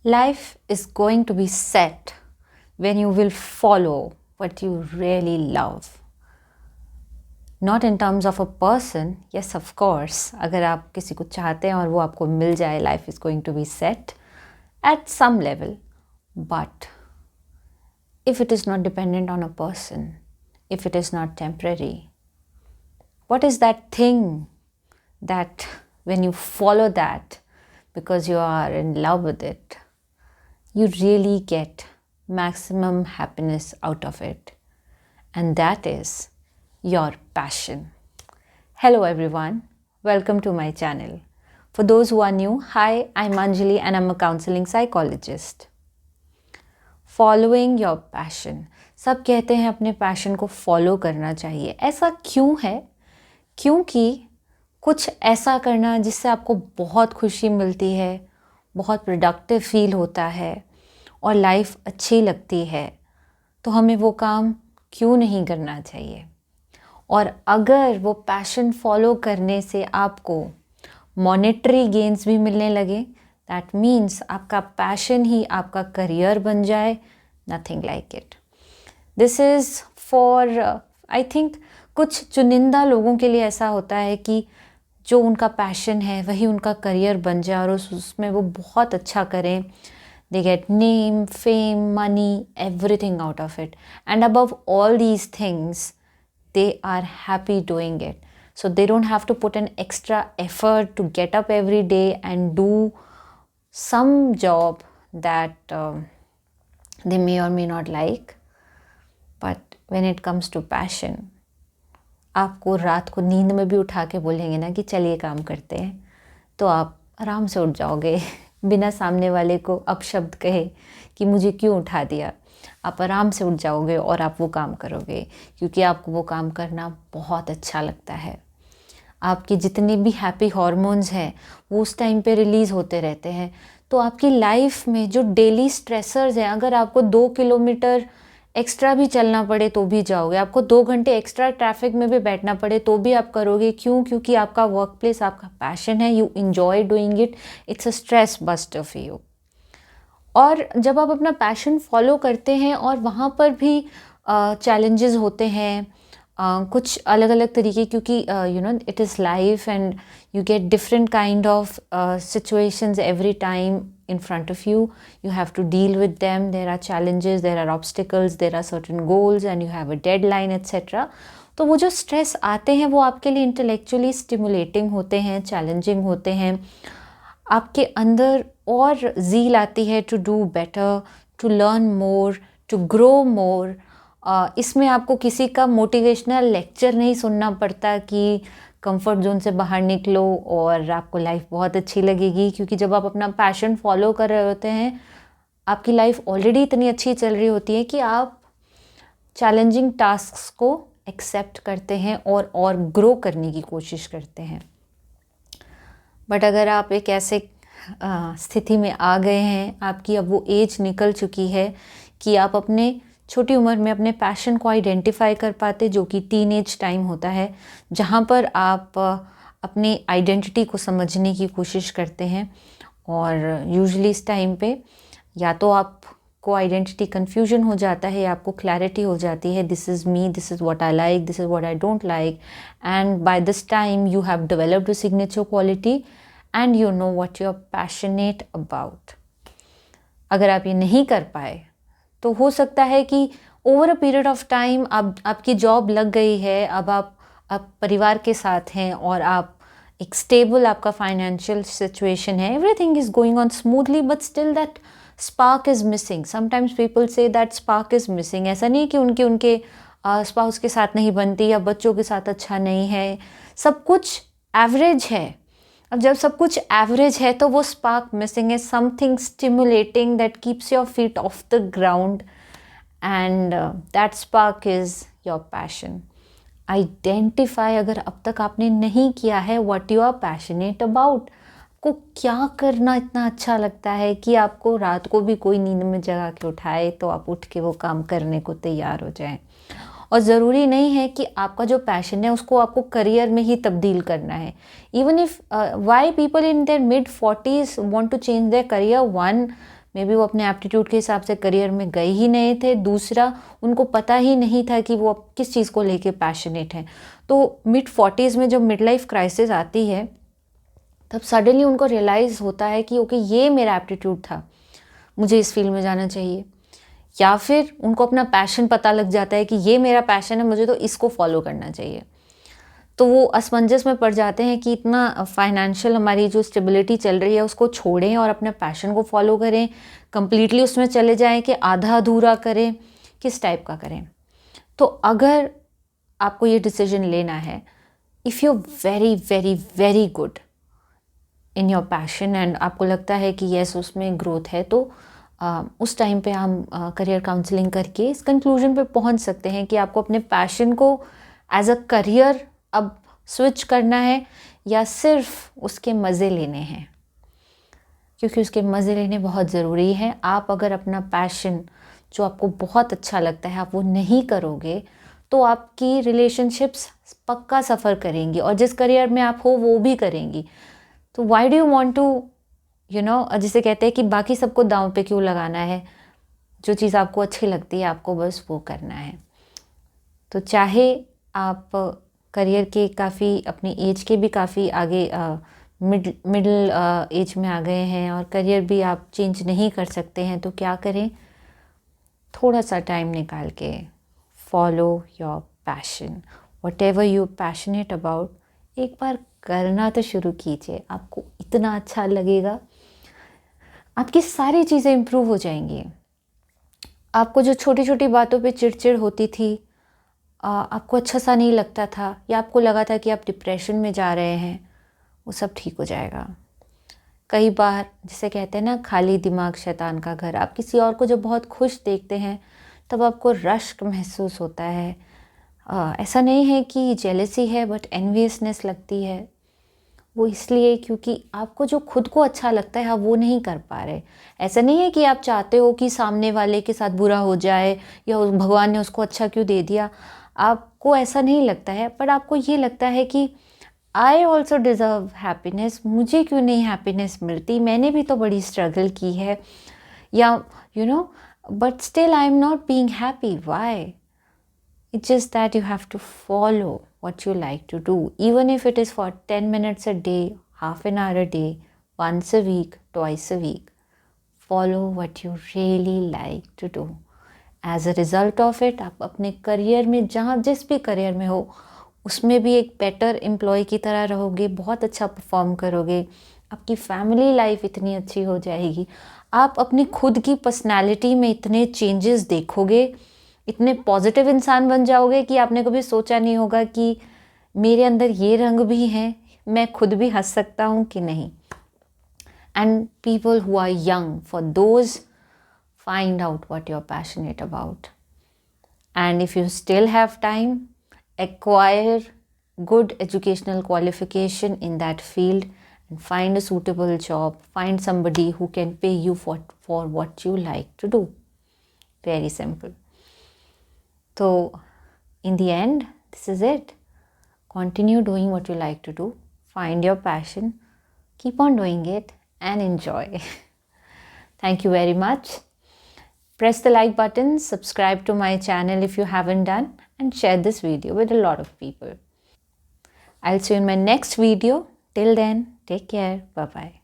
Life is going to be set when you will follow what you really love. Not in terms of a person, yes of course, अगर आप किसी को चाहते हैं और वो आपको मिल जाए, life is going to be set at some level. But if it is not dependent on a person, if it is not temporary, what is that thing that when you follow that because you are in love with it, you really get maximum happiness out of it? And that is your passion. Hello everyone, welcome to my channel. For those who are new, hi, I'm Anjali and I'm a counseling psychologist. Following your passion. सब कहते हैं अपने passion को follow करना चाहिए. ऐसा क्यों है? क्योंकि कुछ ऐसा करना जिससे आपको बहुत खुशी मिलती है, बहुत प्रोडक्टिव फील होता है और लाइफ अच्छी लगती है, तो हमें वो काम क्यों नहीं करना चाहिए? और अगर वो पैशन फॉलो करने से आपको मॉनेटरी गेन्स भी मिलने लगे, दैट मीन्स आपका पैशन ही आपका करियर बन जाए, nothing like it. This is for I think कुछ चुनिंदा लोगों के लिए ऐसा होता है कि जो उनका पैशन है वही उनका करियर बन जाए और उसमें वो बहुत अच्छा करें. They get name, fame, money, everything out of it. And above all these things, they are happy doing it. So they don't have to put an extra effort to get up every day and do some job that they may or may not like. But when it comes to passion, आपको रात को नींद में भी उठा के बोलेंगे ना कि चलिए काम करते हैं, तो आप आराम से उठ जाओगे बिना सामने वाले को अपशब्द कहे कि मुझे क्यों उठा दिया. आप आराम से उठ जाओगे और आप वो काम करोगे क्योंकि आपको वो काम करना बहुत अच्छा लगता है. आपके जितने भी हैप्पी हार्मोन्स हैं वो उस टाइम पे रिलीज़ होते रहते हैं. तो आपकी लाइफ में जो डेली स्ट्रेसर्स हैं, अगर आपको 2 किलोमीटर एक्स्ट्रा भी चलना पड़े तो भी जाओगे, आपको 2 घंटे एक्स्ट्रा ट्रैफिक में भी बैठना पड़े तो भी आप करोगे. क्यों? क्योंकि आपका वर्क प्लेस आपका पैशन है, you enjoy doing it, it's a stress buster for you. और जब आप अपना पैशन फॉलो करते हैं और वहाँ पर भी चैलेंजेस होते हैं, कुछ अलग अलग तरीके, क्योंकि you know it is life and you get different kind of situations every time in front of you. You have to deal with them. There are challenges, there are obstacles, there are certain goals and you have a deadline etc. तो वो जो stress आते हैं वो आपके लिए intellectually stimulating होते हैं, चैलेंजिंग होते हैं. आपके अंदर और ज़ील आती है to do better, to learn more, to grow more. इसमें आपको किसी का मोटिवेशनल लेक्चर नहीं सुनना पड़ता कि कंफर्ट जोन से बाहर निकलो और आपको लाइफ बहुत अच्छी लगेगी, क्योंकि जब आप अपना पैशन फॉलो कर रहे होते हैं आपकी लाइफ ऑलरेडी इतनी अच्छी चल रही होती है कि आप चैलेंजिंग टास्क्स को एक्सेप्ट करते हैं और ग्रो करने की कोशिश करते हैं. बट अगर आप एक ऐसे स्थिति में आ गए हैं, आपकी अब वो एज निकल चुकी है कि आप अपने छोटी उम्र में अपने पैशन को आइडेंटिफाई कर पाते, जो कि टीनेज टाइम होता है, जहाँ पर आप अपनी आइडेंटिटी को समझने की कोशिश करते हैं. और यूजुअली इस टाइम पे या तो आपको आइडेंटिटी कन्फ्यूजन हो जाता है या आपको क्लैरिटी हो जाती है, this is me, this is what I like, this is what I don't like. And by this time you have developed a signature quality and you know what you are passionate about. अगर आप ये नहीं कर पाए तो हो सकता है कि over a period of time आपकी जॉब लग गई है, अब आप परिवार के साथ हैं और आप एक स्टेबल आपका फाइनेंशियल सिचुएशन है, everything is going on smoothly, but still that spark is missing. Sometimes people say that spark is missing. ऐसा नहीं कि उनके स्पाउस के साथ नहीं बनती या बच्चों के साथ अच्छा नहीं है, सब कुछ एवरेज है. अब जब सब कुछ एवरेज है तो वो स्पार्क मिसिंग है, something stimulating that keeps your feet off the ground, and that spark is your passion. Identify, अगर अब तक आपने नहीं किया है, what you are passionate about. आपको क्या करना इतना अच्छा लगता है कि आपको रात को भी कोई नींद में जगा के उठाए तो आप उठ के वो काम करने को तैयार हो जाएं. और ज़रूरी नहीं है कि आपका जो पैशन है उसको आपको करियर में ही तब्दील करना है. Even if why people in their mid 40s want to change their career, one may be वो अपने एप्टीट्यूड के हिसाब से करियर में गए ही नहीं थे, दूसरा उनको पता ही नहीं था कि वो किस चीज़ को लेके पैशनेट हैं। तो मिड-40s में जब मिड लाइफ क्राइसिस आती है, तब सडनली उनको रियलाइज़ होता है कि ओके ये मेरा एप्टीट्यूड था, मुझे इस फील्ड में जाना चाहिए। या फिर उनको अपना पैशन पता लग जाता है कि ये मेरा पैशन है, मुझे तो इसको फॉलो करना चाहिए। तो वो असमंजस में पड़ जाते हैं कि इतना फाइनेंशियल हमारी जो स्टेबिलिटी चल रही है उसको छोड़ें और अपने पैशन को फॉलो करें, कंप्लीटली उसमें चले जाएं कि आधा अधूरा करें, किस टाइप का करें। तो अगर आपको ये डिसीजन लेना है, if you very very very good in your passion and आपको लगता है कि यस उसमें ग्रोथ है, तो उस टाइम पे हम करियर काउंसलिंग करके इस कंक्लूजन पे पहुंच सकते हैं कि आपको अपने पैशन को एज अ करियर अब स्विच करना है या सिर्फ उसके मज़े लेने हैं, क्योंकि उसके मज़े लेने बहुत ज़रूरी हैं। आप अगर अपना पैशन जो आपको बहुत अच्छा लगता है आप वो नहीं करोगे तो आपकी रिलेशनशिप्स पक्का सफ़र करेंगी और जिस करियर में आप हो वो भी करेंगी। तो why do you want to जिसे कहते हैं कि बाकी सबको दांव पे क्यों लगाना है, जो चीज़ आपको अच्छी लगती है आपको बस वो करना है। तो चाहे आप करियर के काफ़ी अपनी एज के भी काफ़ी आगे मिडिल एज में आ गए हैं और करियर भी आप चेंज नहीं कर सकते हैं, तो क्या करें, थोड़ा सा टाइम निकाल के follow your passion, what ever you passionate about, एक बार करना तो शुरू कीजिए। आपको इतना अच्छा लगेगा, आपकी सारी चीज़ें इम्प्रूव हो जाएंगी। आपको जो छोटी छोटी बातों पे चिड़चिड़ होती थी, आपको अच्छा सा नहीं लगता था या आपको लगा था कि आप डिप्रेशन में जा रहे हैं, वो सब ठीक हो जाएगा। कई बार जिसे कहते हैं ना खाली दिमाग शैतान का घर, आप किसी और को जब बहुत खुश देखते हैं तब आपको रश्क महसूस होता है। ऐसा नहीं है कि जेलसी है, बट एनवियसनेस लगती है। वो इसलिए क्योंकि आपको जो खुद को अच्छा लगता है आप वो नहीं कर पा रहे। ऐसा नहीं है कि आप चाहते हो कि सामने वाले के साथ बुरा हो जाए या भगवान ने उसको अच्छा क्यों दे दिया, आपको ऐसा नहीं लगता है, पर आपको ये लगता है कि आई ऑल्सो डिज़र्व हैप्पीनेस, मुझे क्यों नहीं हैप्पीनेस मिलती, मैंने भी तो बड़ी स्ट्रगल की है, या but still I am not being happy, why? It's just that you have to follow what you like to do, even if it is for 10 minutes a day, half an hour a day, once a week, twice a week. Follow what you really like to do. As a result of it, आप अपने career में जहाँ जिस भी career में हो उसमें भी एक बेटर एम्प्लॉय की तरह रहोगे, बहुत अच्छा परफॉर्म करोगे, आपकी फैमिली लाइफ इतनी अच्छी हो जाएगी, आप अपनी खुद की पर्सनैलिटी में इतने चेंजेस देखोगे, इतने पॉजिटिव इंसान बन जाओगे कि आपने कभी सोचा नहीं होगा कि मेरे अंदर ये रंग भी हैं, मैं खुद भी हंस सकता हूँ कि नहीं। And people who are young, for those, find out what you're passionate about. And if you still have time, acquire good educational qualification in that field and find a suitable job. Find somebody who can pay you for what you like to do. Very simple. So in the end, this is it. Continue doing what you like to do. Find your passion. Keep on doing it and enjoy. Thank you very much. Press the like button, subscribe to my channel if you haven't done, and share this video with a lot of people. I'll see you in my next video. Till then, take care. Bye-bye.